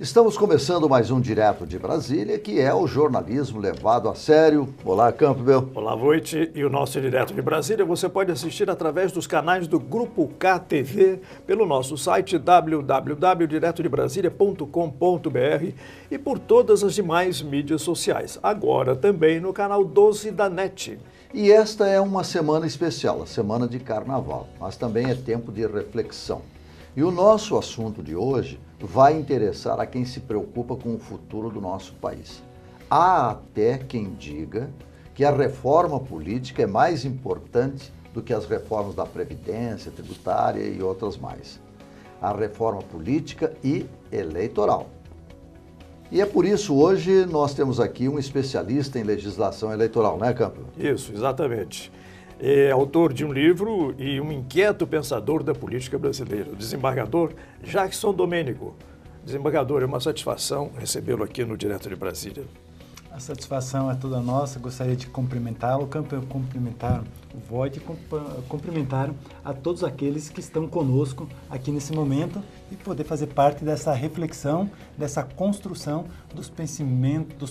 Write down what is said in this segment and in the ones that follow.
Estamos começando mais um Direto de Brasília, que é o jornalismo levado a sério. Olá, Campbell. Olá, Voit. E o nosso Direto de Brasília você pode assistir através dos canais do Grupo KTV, pelo nosso site www.diretodebrasilia.com.br e por todas as demais mídias sociais. Agora também no canal 12 da NET. E esta é uma semana especial, a semana de carnaval, mas também é tempo de reflexão. E o nosso assunto de hoje vai interessar a quem se preocupa com o futuro do nosso país. Há até quem diga que a reforma política é mais importante do que as reformas da Previdência, tributária e outras mais. A reforma política e eleitoral. E é por isso hoje nós temos aqui um especialista em legislação eleitoral, né, Campbell? Isso, exatamente. É autor de um livro e um inquieto pensador da política brasileira, o desembargador Jackson Domênico. Desembargador, é uma satisfação recebê-lo aqui no Direto de Brasília. A satisfação é toda nossa, gostaria de cumprimentá-lo, cumprimentar o Voit e cumprimentar a todos aqueles que estão conosco aqui nesse momento e poder fazer parte dessa reflexão, dessa construção dos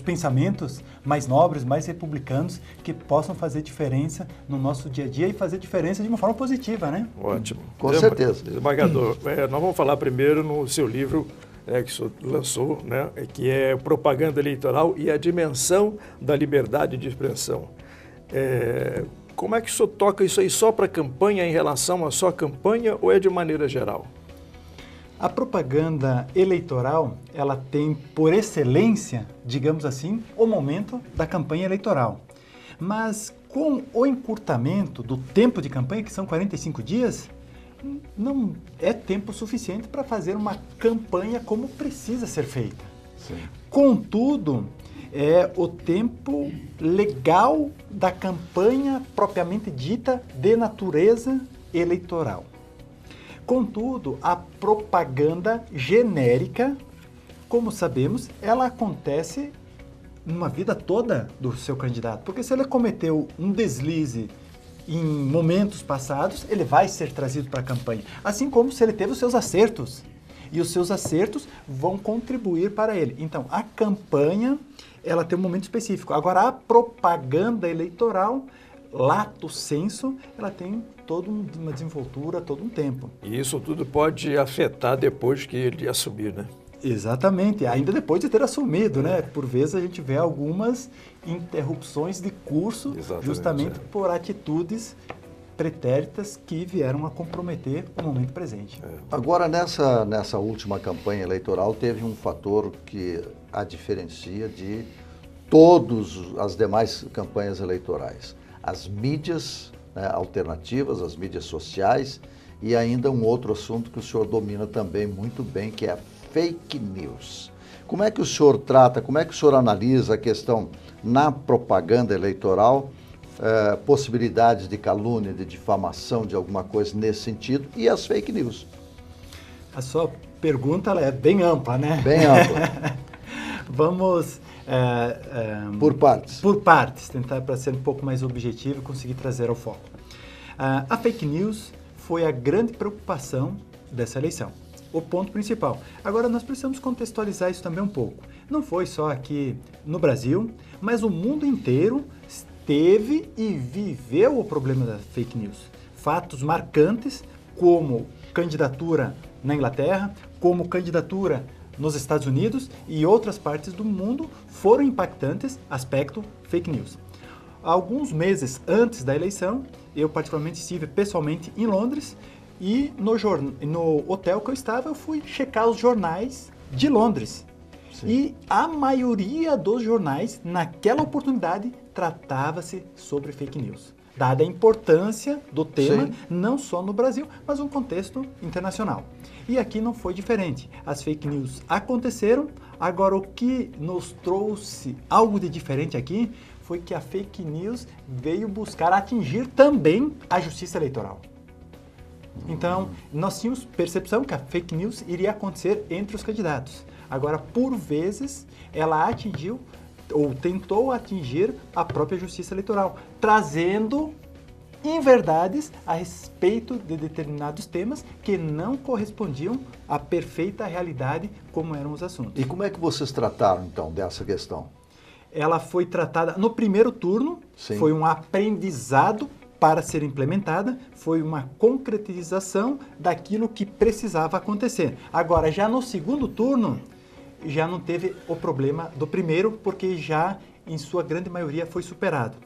pensamentos mais nobres, mais republicanos, que possam fazer diferença no nosso dia a dia e fazer diferença de uma forma positiva, né? Ótimo. Com certeza. Desembargador, nós vamos falar primeiro no seu livro, que o senhor lançou, que é Propaganda Eleitoral e a Dimensão da Liberdade de Expressão. Como é que o senhor toca isso aí só para a campanha, em relação a só a campanha, ou é de maneira geral? A propaganda eleitoral, ela tem por excelência, digamos assim, o momento da campanha eleitoral. Mas com o encurtamento do tempo de campanha, que são 45 dias, não é tempo suficiente para fazer uma campanha como precisa ser feita. Sim. Contudo, é o tempo legal da campanha propriamente dita de natureza eleitoral. Contudo, a propaganda genérica, como sabemos, ela acontece numa vida toda do seu candidato. Porque se ele cometeu um deslize em momentos passados, ele vai ser trazido para a campanha. Assim como se ele teve os seus acertos. E os seus acertos vão contribuir para ele. Então, a campanha, ela tem um momento específico. Agora, a propaganda eleitoral, lato sensu, ela tem toda uma desenvoltura, todo um tempo. E isso tudo pode afetar depois que ele assumir, né? Exatamente, ainda depois de ter assumido, né? Por vezes a gente vê algumas interrupções de curso, justamente por atitudes pretéritas que vieram a comprometer o momento presente. Agora, nessa última campanha eleitoral, teve um fator que a diferencia de todas as demais campanhas eleitorais. As mídias, né, alternativas, as mídias sociais e ainda um outro assunto que o senhor domina também muito bem, que é a fake news. Como é que o senhor trata, como é que o senhor analisa a questão na propaganda eleitoral, possibilidades de calúnia, de difamação, de alguma coisa nesse sentido, e as fake news? A sua pergunta ela é bem ampla, né? Bem ampla. Vamos... por partes. Por partes, tentar para ser um pouco mais objetivo e conseguir trazer ao foco. A fake news foi a grande preocupação dessa eleição. O ponto principal. Agora, nós precisamos contextualizar isso também um pouco. Não foi só aqui no Brasil, mas o mundo inteiro teve e viveu o problema da fake news. Fatos marcantes, como candidatura na Inglaterra, como candidatura nos Estados Unidos e outras partes do mundo, foram impactantes, aspecto fake news. Alguns meses antes da eleição, eu particularmente estive pessoalmente em Londres, e no hotel que eu estava, eu fui checar os jornais de Londres. Sim. E a maioria dos jornais, naquela oportunidade, tratava-se sobre fake news. Dada a importância do tema, sim, não só no Brasil, mas um contexto internacional. E aqui não foi diferente. As fake news aconteceram. Agora, o que nos trouxe algo de diferente aqui foi que a fake news veio buscar atingir também a justiça eleitoral. Então, nós tínhamos percepção que a fake news iria acontecer entre os candidatos. Agora, por vezes, ela atingiu ou tentou atingir a própria justiça eleitoral, trazendo inverdades a respeito de determinados temas que não correspondiam à perfeita realidade como eram os assuntos. E como é que vocês trataram, então, dessa questão? Ela foi tratada no primeiro turno, Sim. foi um aprendizado para ser implementada, foi uma concretização daquilo que precisava acontecer. Agora, já no segundo turno, já não teve o problema do primeiro, porque já, em sua grande maioria, foi superado.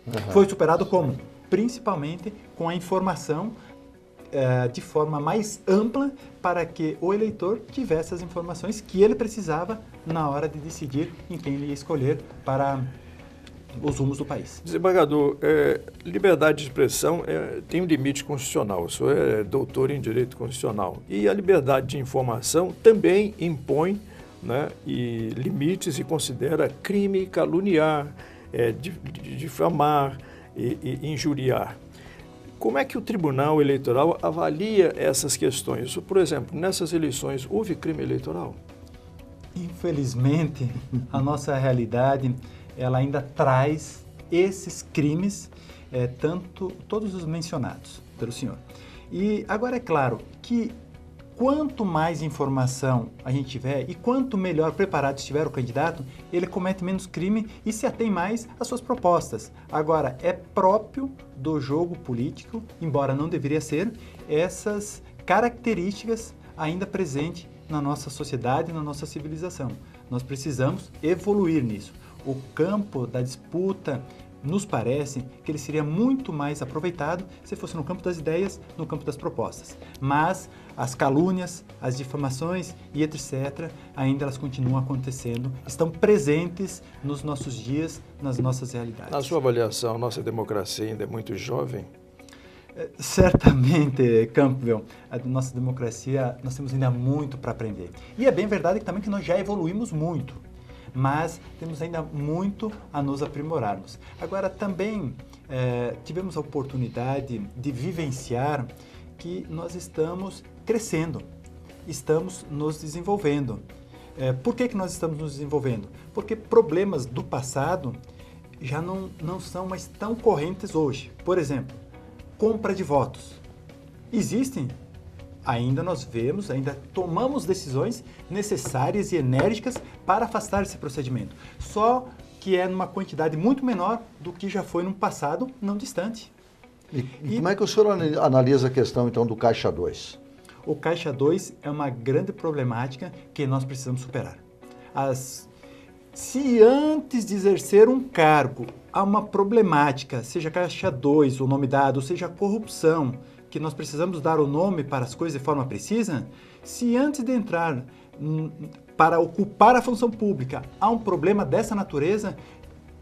Uhum. Foi superado como? Principalmente com a informação de forma mais ampla para que o eleitor tivesse as informações que ele precisava na hora de decidir em quem ele ia escolher para os rumos do país. Desembargador, liberdade de expressão tem um limite constitucional. O senhor é doutor em direito constitucional. E a liberdade de informação também impõe, né, limites e considera crime caluniar, difamar e injuriar. Como é que o Tribunal Eleitoral avalia essas questões? Por exemplo, nessas eleições, houve crime eleitoral? Infelizmente, a nossa realidade ela ainda traz esses crimes, todos os mencionados pelo senhor. E agora é claro que quanto mais informação a gente tiver e quanto melhor preparado estiver o candidato, ele comete menos crime e se atém mais às suas propostas. Agora, é próprio do jogo político, embora não deveria ser, essas características ainda presentes na nossa sociedade, na nossa civilização. Nós precisamos evoluir nisso. O campo da disputa nos parece que ele seria muito mais aproveitado se fosse no campo das ideias, no campo das propostas. Mas as calúnias, as difamações e etc., ainda elas continuam acontecendo, estão presentes nos nossos dias, nas nossas realidades. Na sua avaliação, nossa democracia ainda é muito jovem? Certamente, Campbell, a nossa democracia, nós temos ainda muito para aprender. E é bem verdade também que nós já evoluímos muito, mas temos ainda muito a nos aprimorarmos. Agora, também tivemos a oportunidade de vivenciar que nós estamos crescendo, estamos nos desenvolvendo. Por que nós estamos nos desenvolvendo? Porque problemas do passado já não são mais tão correntes hoje. Por exemplo, compra de votos. Existem? Ainda nós vemos, ainda tomamos decisões necessárias e enérgicas para afastar esse procedimento. Só que é numa quantidade muito menor do que já foi no passado não distante. E como é que o senhor analisa a questão, então, do Caixa 2? O Caixa 2 é uma grande problemática que nós precisamos superar. Se antes de exercer um cargo há uma problemática, seja Caixa 2, o nome dado, seja corrupção, que nós precisamos dar o nome para as coisas de forma precisa, se antes de entrar para ocupar a função pública há um problema dessa natureza,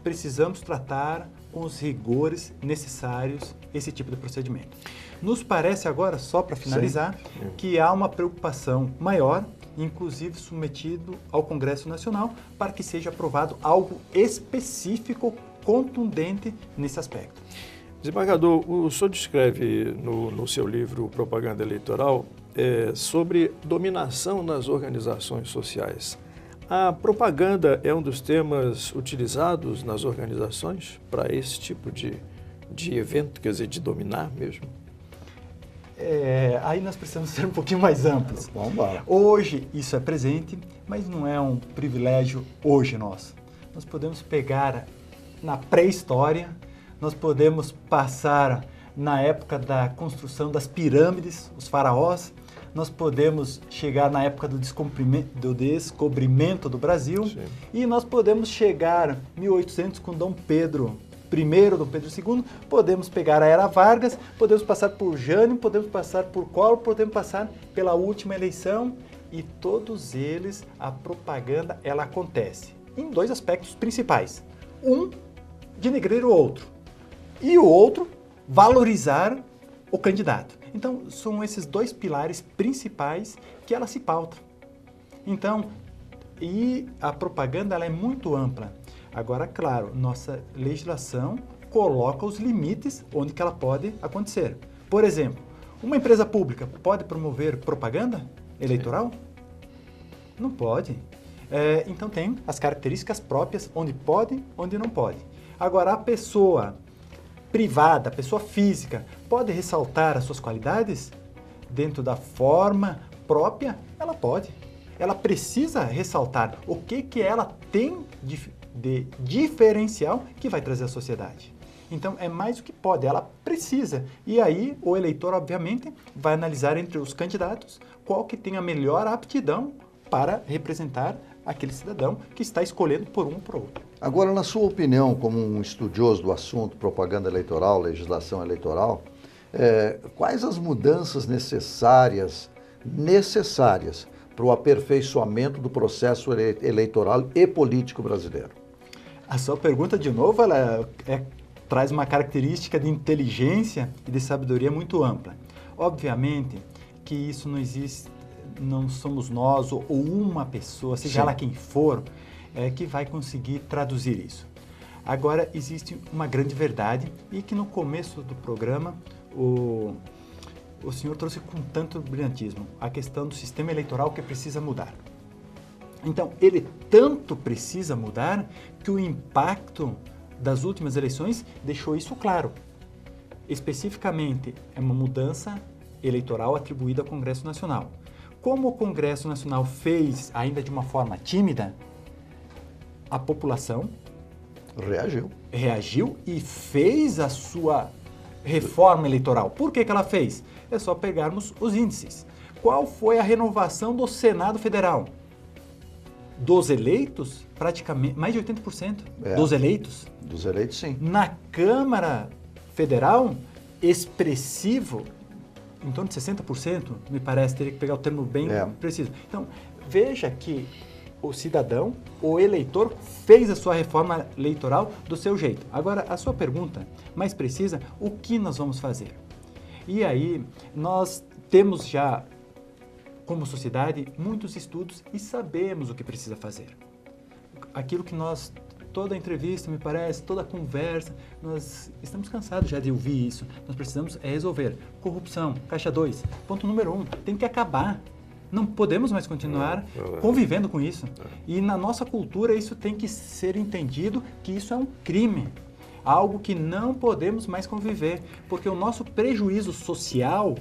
precisamos tratar com os rigores necessários esse tipo de procedimento. Nos parece agora, só para finalizar, que há uma preocupação maior, inclusive submetido ao Congresso Nacional, para que seja aprovado algo específico, contundente nesse aspecto. Desembargador, o senhor descreve no seu livro Propaganda Eleitoral sobre dominação nas organizações sociais. A propaganda é um dos temas utilizados nas organizações para esse tipo de evento, quer dizer, de dominar mesmo? Aí nós precisamos ser um pouquinho mais amplos. Vamos lá. Hoje isso é presente, mas não é um privilégio hoje nosso. Nós podemos pegar na pré-história, nós podemos passar na época da construção das pirâmides, os faraós, nós podemos chegar na época do descobrimento do Brasil. Sim. E nós podemos chegar em 1800 com Dom Pedro I, Dom Pedro II, podemos pegar a Era Vargas, podemos passar por Jânio, podemos passar por Collor, podemos passar pela última eleição e todos eles, a propaganda, ela acontece em dois aspectos principais. Um, denegrir o outro e o outro, valorizar o candidato. Então, são esses dois pilares principais que ela se pauta. Então, e a propaganda ela é muito ampla. Agora, claro, nossa legislação coloca os limites onde que ela pode acontecer. Por exemplo, uma empresa pública pode promover propaganda eleitoral? Não pode. Então, tem as características próprias, onde pode, onde não pode. Agora, a pessoa privada, pessoa física, pode ressaltar as suas qualidades dentro da forma própria? Ela pode. Ela precisa ressaltar o que ela tem de diferencial que vai trazer à sociedade. Então, é mais do que pode, ela precisa. E aí, o eleitor, obviamente, vai analisar entre os candidatos qual que tem a melhor aptidão para representar aquele cidadão que está escolhendo por um ou por outro. Agora, na sua opinião, como um estudioso do assunto, propaganda eleitoral, legislação eleitoral, quais as mudanças necessárias para o aperfeiçoamento do processo eleitoral e político brasileiro? A sua pergunta, de novo, ela traz uma característica de inteligência e de sabedoria muito ampla. Obviamente que isso não existe, não somos nós ou uma pessoa, seja ela quem for, que vai conseguir traduzir isso. Agora, existe uma grande verdade e que no começo do programa o senhor trouxe com tanto brilhantismo a questão do sistema eleitoral que precisa mudar. Então, ele tanto precisa mudar que o impacto das últimas eleições deixou isso claro. Especificamente, é uma mudança eleitoral atribuída ao Congresso Nacional. Como o Congresso Nacional fez, ainda de uma forma tímida, a população reagiu e fez a sua reforma eleitoral. Por que ela fez? É só pegarmos os índices. Qual foi a renovação do Senado Federal? Dos eleitos, praticamente, mais de 80%. Dos eleitos? Dos eleitos, sim. Na Câmara Federal, expressivo, em torno de 60%, me parece, teria que pegar o termo bem preciso. Então, veja que o cidadão, o eleitor, fez a sua reforma eleitoral do seu jeito. Agora, a sua pergunta mais precisa, o que nós vamos fazer? E aí, nós temos já, como sociedade, muitos estudos e sabemos o que precisa fazer. Aquilo que nós, toda entrevista, me parece, toda conversa, nós estamos cansados já de ouvir isso. Nós precisamos resolver. Corrupção, caixa 2, ponto número 1, tem que acabar. Não podemos mais continuar convivendo com isso. E na nossa cultura isso tem que ser entendido que isso é um crime. Algo que não podemos mais conviver. Porque o nosso prejuízo social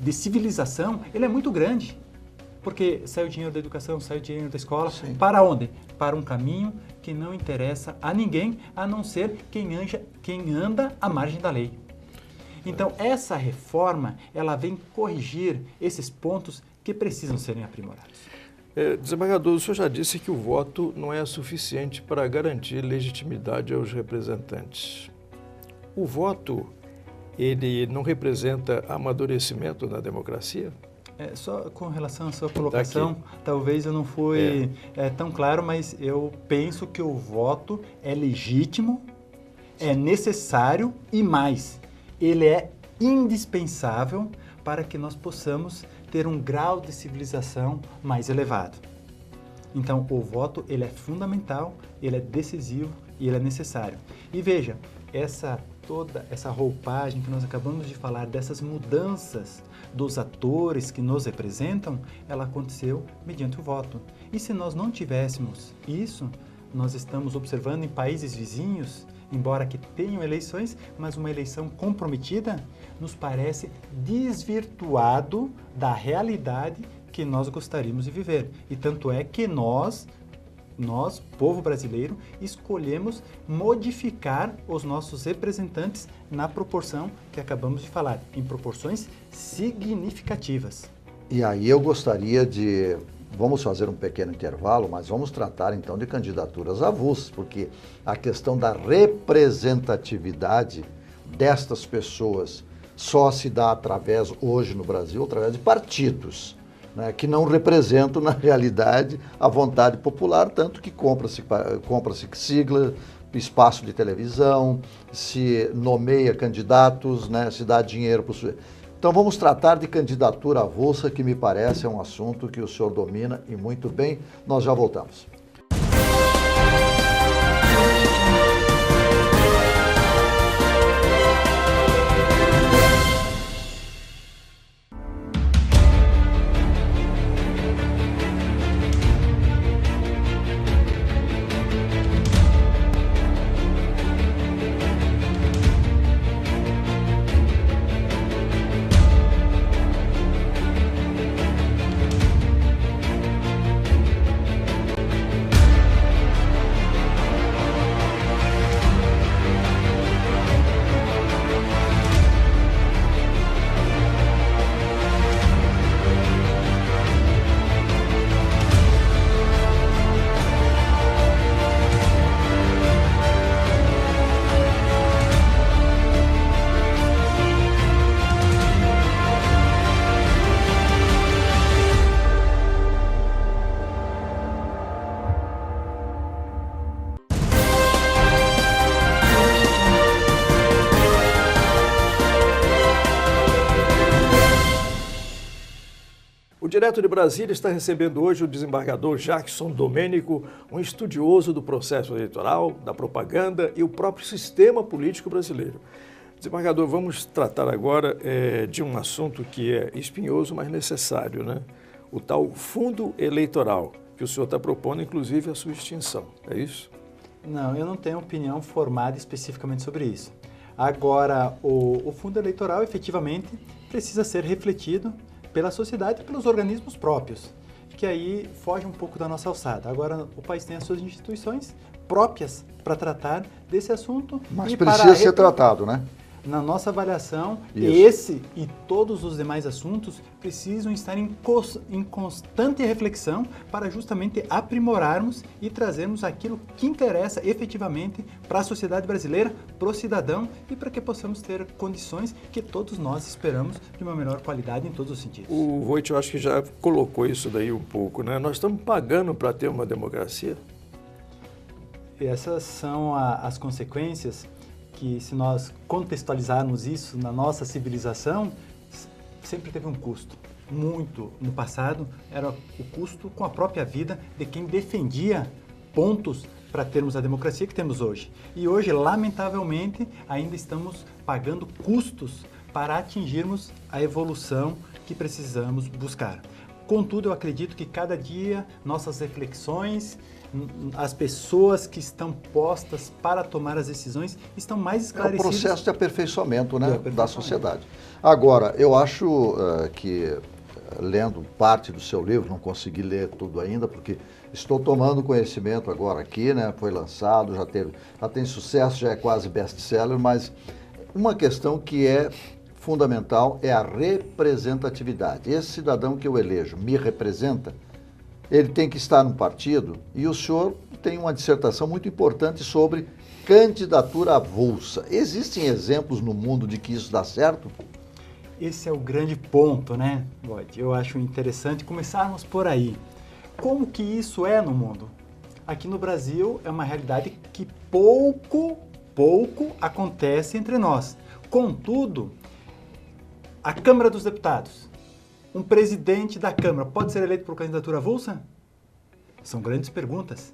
de civilização, ele é muito grande. Porque sai o dinheiro da educação, sai o dinheiro da escola. Sim. Para onde? Para um caminho que não interessa a ninguém, a não ser quem anda à margem da lei. Então, essa reforma, ela vem corrigir esses pontos que precisam serem aprimorados. Desembargador, o senhor já disse que o voto não é suficiente para garantir legitimidade aos representantes. O voto, ele não representa amadurecimento da democracia? Só com relação à sua colocação, talvez eu não fui tão claro, mas eu penso que o voto é legítimo, é necessário e mais, ele é indispensável para que nós possamos ter um grau de civilização mais elevado. Então, o voto ele é fundamental, ele é decisivo e ele é necessário. E veja, toda essa roupagem que nós acabamos de falar, dessas mudanças dos atores que nos representam, ela aconteceu mediante o voto. E se nós não tivéssemos isso, nós estamos observando em países vizinhos, embora que tenham eleições, mas uma eleição comprometida, nos parece desvirtuado da realidade que nós gostaríamos de viver. E tanto é que nós, povo brasileiro, escolhemos modificar os nossos representantes na proporção que acabamos de falar, em proporções significativas. E aí eu gostaria de... Vamos fazer um pequeno intervalo, mas vamos tratar então de candidaturas avulsas, porque a questão da representatividade destas pessoas só se dá hoje no Brasil, através de partidos, né, que não representam na realidade a vontade popular, tanto que compra-se sigla, espaço de televisão, se nomeia candidatos, né, se dá dinheiro para o... Então vamos tratar de candidatura avulsa, que me parece é um assunto que o senhor domina e muito bem. Nós já voltamos. Direto de Brasília está recebendo hoje o desembargador Jackson Domênico, um estudioso do processo eleitoral, da propaganda e o próprio sistema político brasileiro. Desembargador, vamos tratar agora de um assunto que é espinhoso, mas necessário, né? O tal fundo eleitoral, que o senhor está propondo, inclusive, a sua extinção. É isso? Não, eu não tenho opinião formada especificamente sobre isso. Agora, o fundo eleitoral, efetivamente, precisa ser refletido pela sociedade e pelos organismos próprios, que aí foge um pouco da nossa alçada. Agora, o país tem as suas instituições próprias para tratar desse assunto. Mas precisa ser tratado, né? Na nossa avaliação, Isso. esse e todos os demais assuntos precisam estar em constante reflexão para justamente aprimorarmos e trazermos aquilo que interessa efetivamente para a sociedade brasileira, para o cidadão e para que possamos ter condições que todos nós esperamos de uma melhor qualidade em todos os sentidos. O Voit, eu acho que já colocou isso daí um pouco, né? Nós estamos pagando para ter uma democracia? E essas são as consequências que, se nós contextualizarmos isso na nossa civilização, sempre teve um custo. Muito no passado era o custo com a própria vida de quem defendia pontos para termos a democracia que temos hoje. E hoje, lamentavelmente, ainda estamos pagando custos para atingirmos a evolução que precisamos buscar. Contudo, eu acredito que cada dia nossas reflexões, as pessoas que estão postas para tomar as decisões estão mais esclarecidas. É o processo de aperfeiçoamento, né, da sociedade. Agora, eu acho que, lendo parte do seu livro, não consegui ler tudo ainda, porque estou tomando conhecimento agora aqui, né, foi lançado, já tem sucesso, já é quase best-seller, mas uma questão que é fundamental é a representatividade. Esse cidadão que eu elejo me representa? Ele tem que estar no partido, e o senhor tem uma dissertação muito importante sobre candidatura avulsa. Existem exemplos no mundo de que isso dá certo? Esse é o grande ponto, né, Voit? Eu acho interessante começarmos por aí. Como que isso é no mundo? Aqui no Brasil é uma realidade que pouco acontece entre nós. Contudo, a Câmara dos Deputados, um presidente da Câmara pode ser eleito por candidatura avulsa? São grandes perguntas.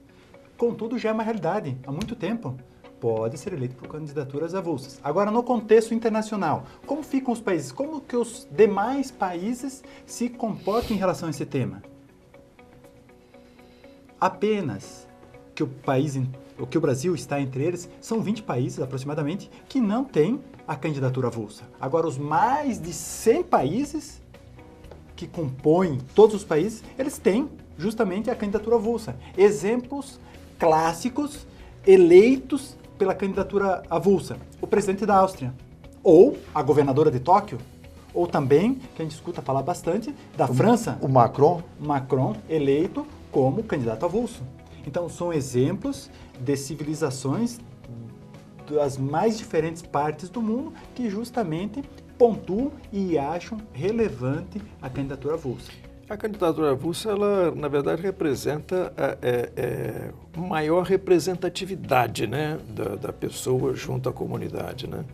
Contudo, já é uma realidade há muito tempo. Pode ser eleito por candidaturas avulsas. Agora, no contexto internacional, como ficam os países? Como que os demais países se comportam em relação a esse tema? Apenas que o Brasil está entre eles, são 20 países aproximadamente que não têm a candidatura avulsa. Agora, os mais de 100 países que compõem todos os países, eles têm justamente a candidatura avulsa. Exemplos clássicos eleitos pela candidatura avulsa. O presidente da Áustria, ou a governadora de Tóquio, ou também, que a gente escuta falar bastante, da França. O Macron? Macron eleito como candidato avulso. Então, são exemplos de civilizações das mais diferentes partes do mundo que justamente pontuam e acham relevante a candidatura avulsa. A candidatura avulsa, ela, na verdade, representa maior representatividade, né, da pessoa junto à comunidade, né,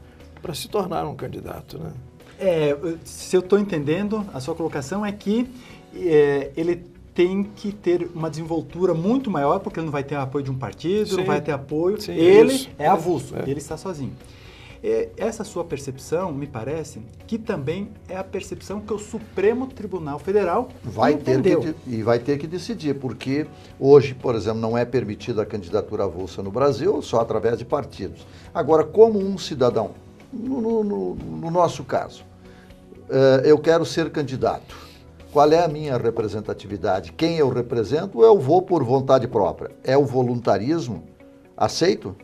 para se tornar um candidato, né? Se eu estou entendendo, a sua colocação é que ele tem que ter uma desenvoltura muito maior, porque ele não vai ter apoio de um partido, não vai ter apoio. Sim, ele isso. é avulso, ele está sozinho. Essa sua percepção, me parece, que também é a percepção que o Supremo Tribunal Federal entendeu. Vai ter que decidir, porque hoje, por exemplo, não é permitida a candidatura avulsa no Brasil, só através de partidos. Agora, como um cidadão, no nosso caso, eu quero ser candidato. Qual é a minha representatividade? Quem eu represento ou eu vou por vontade própria? É o voluntarismo? Aceito?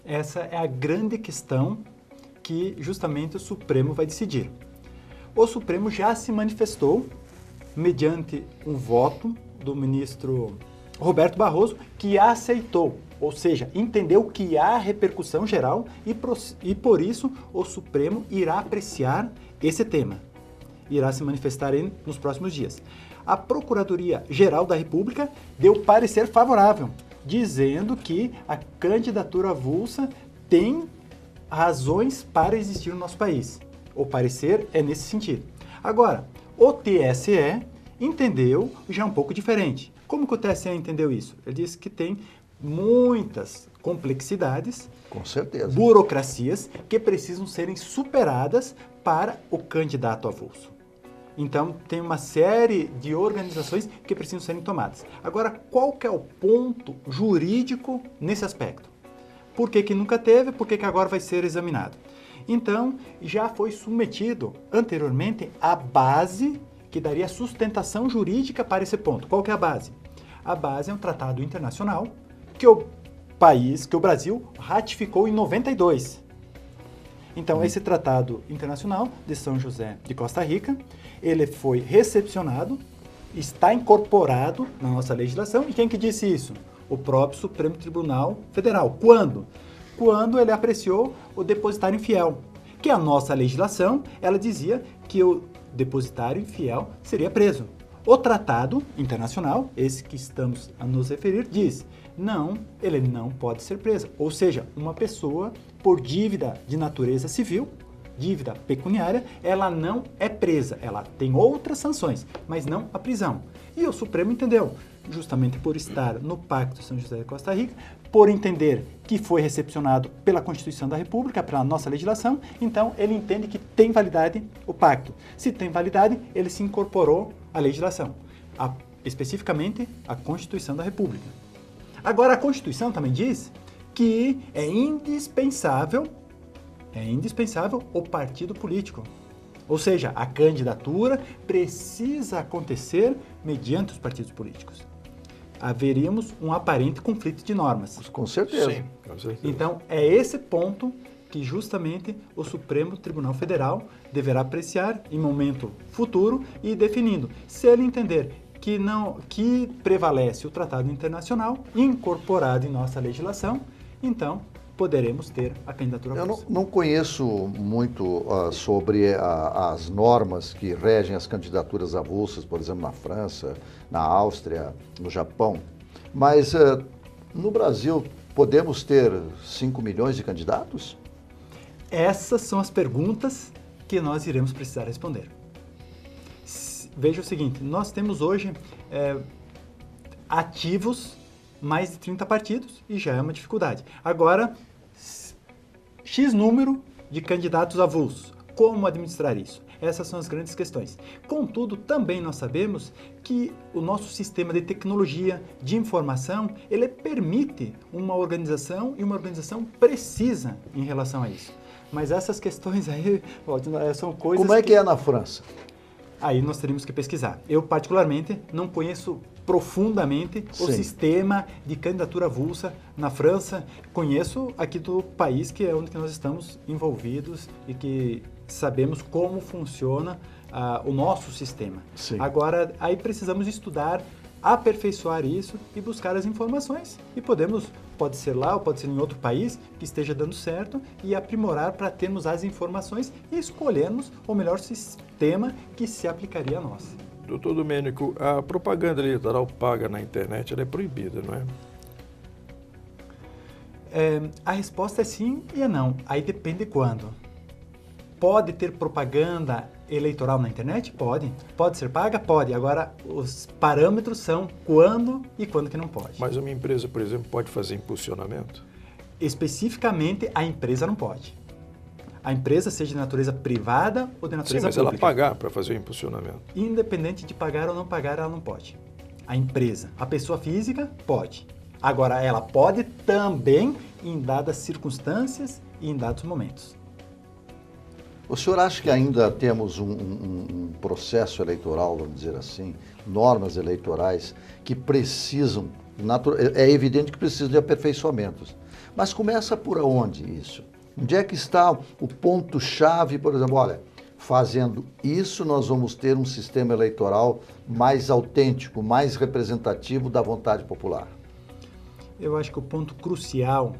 Essa é a grande questão que justamente o Supremo vai decidir. O Supremo já se manifestou mediante um voto do ministro Roberto Barroso, que aceitou, ou seja, entendeu que há repercussão geral e por isso o Supremo irá apreciar esse tema. Irá se manifestar nos próximos dias. A Procuradoria-Geral da República deu parecer favorável, dizendo que a candidatura avulsa tem razões para existir no nosso país. O parecer é nesse sentido. Agora, o TSE entendeu já um pouco diferente. Como que o TSE entendeu isso? Ele disse que tem muitas complexidades, Com certeza. burocracias que precisam serem superadas para o candidato avulso. Então, tem uma série de organizações que precisam serem tomadas. Agora, qual que é o ponto jurídico nesse aspecto? Por que que nunca teve? Por que que agora vai ser examinado? Então, já foi submetido anteriormente a base que daria sustentação jurídica para esse ponto. Qual que é a base? A base é um tratado internacional que o Brasil ratificou em 92. Então, esse tratado internacional de São José de Costa Rica, ele foi recepcionado, está incorporado na nossa legislação. E quem que disse isso? O próprio Supremo Tribunal Federal. Quando? Quando ele apreciou o depositário infiel, que a nossa legislação, ela dizia que o depositário infiel seria preso. O tratado internacional, esse que estamos a nos referir, diz, não, ele não pode ser preso. Ou seja, uma pessoa por dívida de natureza civil, dívida pecuniária, ela não é presa, ela tem outras sanções, mas não a prisão. E o Supremo entendeu, justamente por estar no Pacto de São José de Costa Rica, por entender que foi recepcionado pela Constituição da República, pela nossa legislação, então ele entende que tem validade o pacto. Se tem validade, ele se incorporou à legislação, especificamente à Constituição da República. Agora, a Constituição também diz que é indispensável o partido político. Ou seja, a candidatura precisa acontecer mediante os partidos políticos. Haveríamos um aparente conflito de normas. Com certeza. Sim, com certeza. Então, é esse ponto que justamente o Supremo Tribunal Federal deverá apreciar em momento futuro e definindo. Se ele entender que prevalece o Tratado Internacional incorporado em nossa legislação, então poderemos ter a candidatura avulsa. Eu não conheço muito sobre as normas que regem as candidaturas avulsas, por exemplo, na França, na Áustria, no Japão, mas no Brasil podemos ter 5 milhões de candidatos? Essas são as perguntas que nós iremos precisar responder. Veja o seguinte, nós temos hoje ativos mais de 30 partidos e já é uma dificuldade. Agora, X número de candidatos avulsos. Como administrar isso? Essas são as grandes questões. Contudo, também nós sabemos que o nosso sistema de tecnologia, de informação, ele permite uma organização e uma organização precisa em relação a isso. Mas essas questões aí são coisas... Como é que é na França? Aí nós teríamos que pesquisar. Eu, particularmente, não conheço profundamente o Sim. sistema de candidatura avulsa na França. Conheço aqui do país que é onde nós estamos envolvidos e que sabemos como funciona o nosso sistema. Sim. Agora, aí precisamos estudar, aperfeiçoar isso e buscar as informações. E pode ser lá ou pode ser em outro país que esteja dando certo e aprimorar para termos as informações e escolhermos o melhor sistema que se aplicaria a nós. Doutor Domênico, a propaganda eleitoral paga na internet ela é proibida, não é? A resposta é sim e é não. Aí depende quando. Pode ter propaganda eleitoral na internet? Pode. Pode ser paga? Pode. Agora, os parâmetros são quando e quando que não pode. Mas uma empresa, por exemplo, pode fazer impulsionamento? Especificamente, a empresa não pode. A empresa seja de natureza privada ou de natureza mas pública. ela pagar para fazer o impulsionamento. Independente de pagar ou não pagar, ela não pode. A empresa, a pessoa física, pode. Agora, ela pode também em dadas circunstâncias e em dados momentos. O senhor acha que ainda temos um processo eleitoral, vamos dizer assim, normas eleitorais que precisam, é evidente que precisam de aperfeiçoamentos, mas começa por onde isso? Onde é que está o ponto-chave, por exemplo, olha, fazendo isso nós vamos ter um sistema eleitoral mais autêntico, mais representativo da vontade popular? Eu acho que o ponto crucial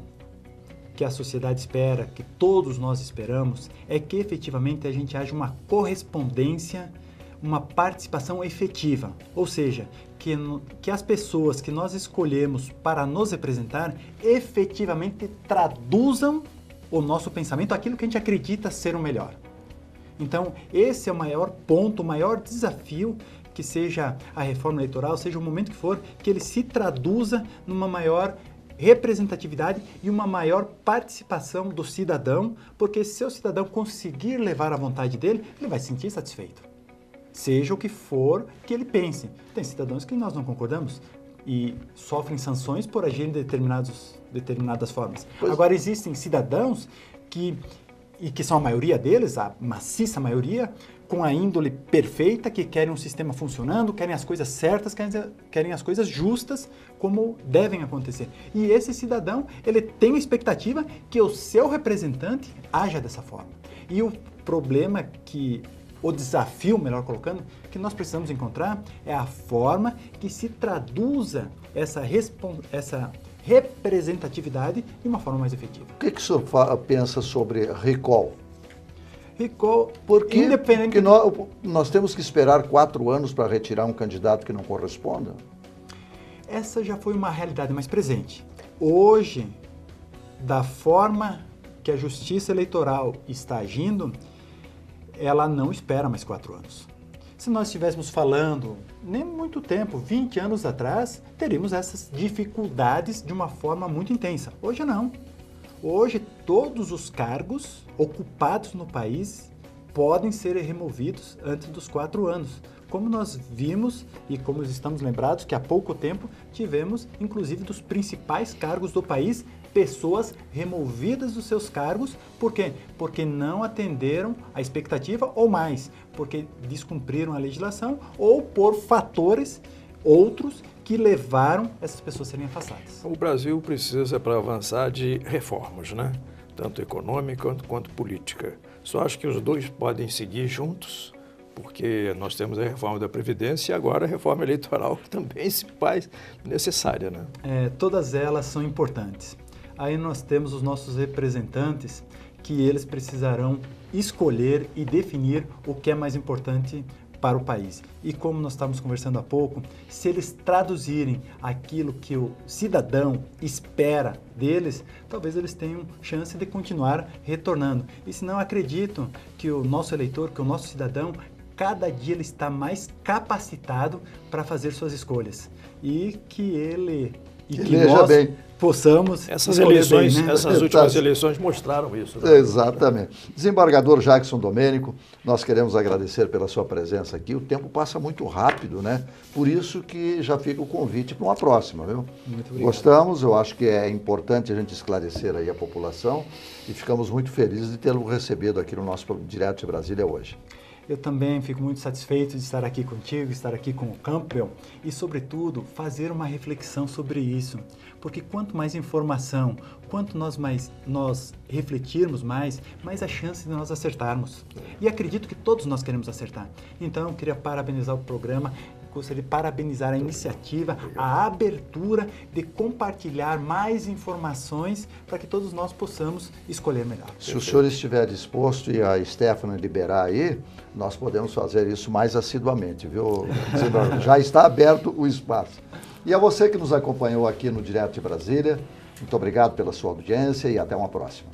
que a sociedade espera, que todos nós esperamos, é que efetivamente a gente haja uma correspondência, uma participação efetiva. Ou seja, que as pessoas que nós escolhemos para nos representar efetivamente traduzam o nosso pensamento, aquilo que a gente acredita ser o melhor. Então, esse é o maior ponto, o maior desafio que seja a reforma eleitoral, seja o momento que for, que ele se traduza numa maior representatividade e uma maior participação do cidadão, porque se o cidadão conseguir levar a vontade dele, ele vai se sentir satisfeito. Seja o que for que ele pense. Tem cidadãos que nós não concordamos e sofrem sanções por agir em determinadas formas. Agora, existem cidadãos que são a maioria deles, a maciça maioria, com a índole perfeita, que querem um sistema funcionando, querem as coisas certas, querem as coisas justas, como devem acontecer. E esse cidadão, ele tem a expectativa que o seu representante haja dessa forma. E o problema o desafio, melhor colocando, que nós precisamos encontrar é a forma que se traduza essa representatividade de uma forma mais efetiva. O que o senhor pensa sobre recall? Recall, Porque nós temos que esperar 4 anos para retirar um candidato que não corresponda? Essa já foi uma realidade mais presente. Hoje, da forma que a Justiça Eleitoral está agindo, ela não espera mais 4 anos. Se nós estivéssemos falando, nem muito tempo, 20 anos atrás, teríamos essas dificuldades de uma forma muito intensa. Hoje não. Hoje, todos os cargos ocupados no país podem ser removidos antes dos 4 anos. Como nós vimos e como estamos lembrados que há pouco tempo tivemos, inclusive dos principais cargos do país, pessoas removidas dos seus cargos. Por quê? Porque não atenderam a expectativa ou mais, porque descumpriram a legislação ou por fatores outros que levaram essas pessoas a serem afastadas. O Brasil precisa, para avançar, de reformas, né? Tanto econômica quanto política. Só acho que os dois podem seguir juntos, porque nós temos a reforma da Previdência e agora a reforma eleitoral, que também se faz necessária, né? Todas elas são importantes. Aí nós temos os nossos representantes, que eles precisarão escolher e definir o que é mais importante para o país. E como nós estávamos conversando há pouco, se eles traduzirem aquilo que o cidadão espera deles, talvez eles tenham chance de continuar retornando. E se não, acredito que o nosso eleitor, que o nosso cidadão, cada dia ele está mais capacitado para fazer suas escolhas. E que nós possamos essas eleições, bem, né? Essas últimas eleições mostraram isso. Né? Exatamente. Desembargador Jackson Domênico, nós queremos agradecer pela sua presença aqui. O tempo passa muito rápido, né? Por isso que já fica o convite para uma próxima, viu? Muito obrigado. Gostamos, eu acho que é importante a gente esclarecer aí a população e ficamos muito felizes de tê-lo recebido aqui no nosso Direto de Brasília hoje. Eu também fico muito satisfeito de estar aqui contigo, estar aqui com o Campbell e, sobretudo, fazer uma reflexão sobre isso. Porque quanto mais informação, quanto nós refletirmos mais a chance de nós acertarmos. E acredito que todos nós queremos acertar. Então, eu queria parabenizar o programa, gostaria de parabenizar a iniciativa, a abertura de compartilhar mais informações para que todos nós possamos escolher melhor. Se o senhor estiver disposto e a Stephanie liberar aí, nós podemos fazer isso mais assiduamente, viu? Já está aberto o espaço. E a você que nos acompanhou aqui no Direto de Brasília, muito obrigado pela sua audiência e até uma próxima.